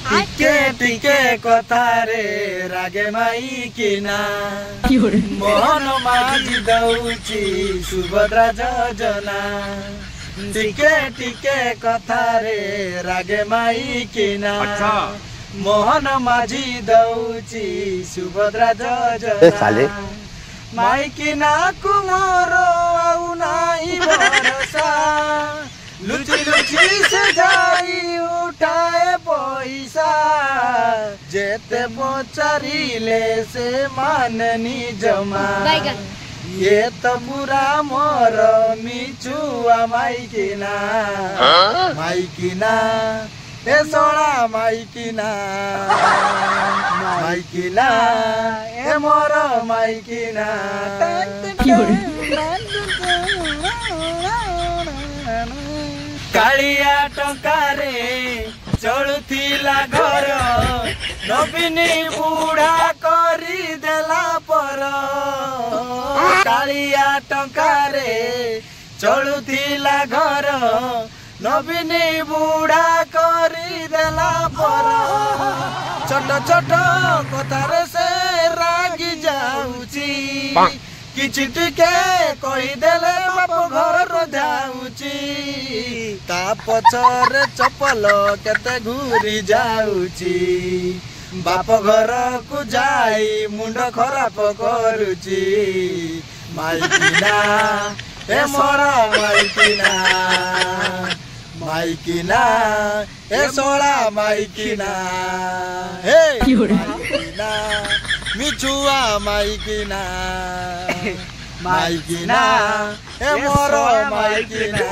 टिके टिके कथारे रागे माई किना मोहन माझी दौची सुभद्रा योजना टिके टिके कथारे रागे माई किना मोहन माझी दौची सुभद्रा योजना माई किना कुमार आउ नाई भरोसा लुची लुची से जाई उठाए पैसा जेते पचारिले से माननी जमा ये तो पूरा मोर मिचुआ माइकिना ए सोना माइकिना ए मोर माइकिना कालिया टंकारे चलुथिला घर नवीनी बुढ़ा करी देला पर कालिया टंकारे चलुथिला घर नवीनी बुढ़ा करी देला पर छोट छोट कथारे से रागी जाउची किछि टिके कही देले बाप घर जाउची ता पछरे चपल केते घूरी जाउची बाप घर को जाई मुंड खराब करूची माइकिना ए मोरा माइकिना ए सोला माइकिना हे माइकिना मिचुआ माइकिना ए मोरो माइकिना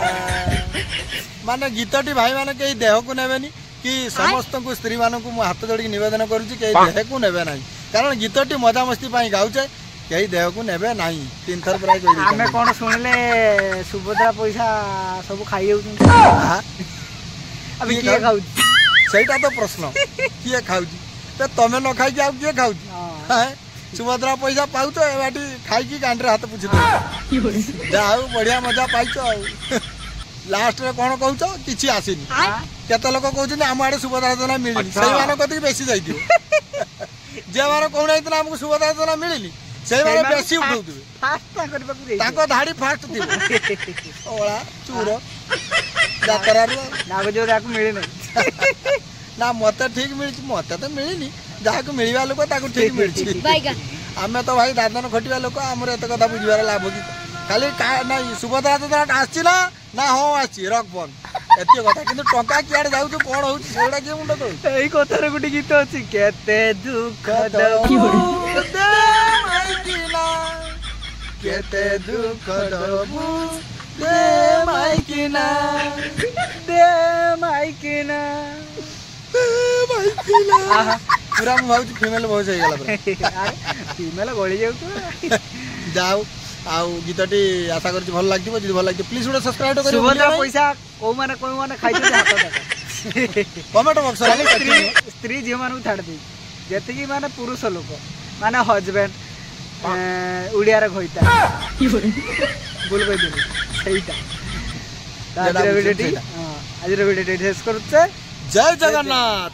माने गीतटी भाई माने कई देह को नेबेनी कि समस्त को स्त्री मान को हाथ जोड़ी निवेदन करूची कई देह को नेबे नाही कारण गीतटी मजा मस्ती पाई गाउचे कई देह को नेबे नाही तीन थर प्राय कहि हमें कोन सुनले सुभद्रा पैसा सब खाई होउछ अभी के खाउ सेटा तो प्रश्न किए खाउची तो तमे न खाई आ किए खाउची हां सुभद्रा पैसा पाउ तो एबाटी खाई की कांडरे हाथ पुछि दो जाऊ बढ़िया मजा पाइछो लास्ट रे कोन कहउछो किछि आसीनी केते लोक कहउछन हम आडे सुभद्रा योजना मिलिनी सेई माने कति बेसी जाई दियो जे माने कोन आइतना हमको सुभद्रा योजना मिलिनी सेई माने बेसी उठौदिबे फास्ट करबा को देई ताको धाडी फास्ट दिबो ओळा चूरो जातरा रो नागो जो राको मिले नै ना मते ठीक मिलछि मते तो मिलिनी जाको मिलिबा लोक ताको ठीक मिलछि आमे तो भाई दादन खटिबा लोक हमर एत कथा बुझिबार लाभ कि खाली ना सुभद्रा योजना आछि ना हो आछि रख बन एते कथा किंतु टंका कियाड जाउ तो कोन होउ सेडा के मुंड तो एई कथार गुटी गीत अछि केते दुख दबु दे माइकिना केते दुख दबु दे माइकिना पूरा भाव फीमेल बहुत हो गला फीमेल गली जाउ जाओ आउ गीतटी आशा करछि भल लागथिबो जदि भल लागथि प्लीज उडा सब्सक्राइब करियो सुभद्रा पैसा कोइ माने खाइ छै हाथ देखा कमेंट बॉक्स रे स्त्री जे मानु छाड़ दे जेतिकी माने पुरुष लोक माने हस्बैंड उडिया रे खइता बोल कहि दे सेइटा आज रे वीडियो शेष करछे जय जगन्नाथ।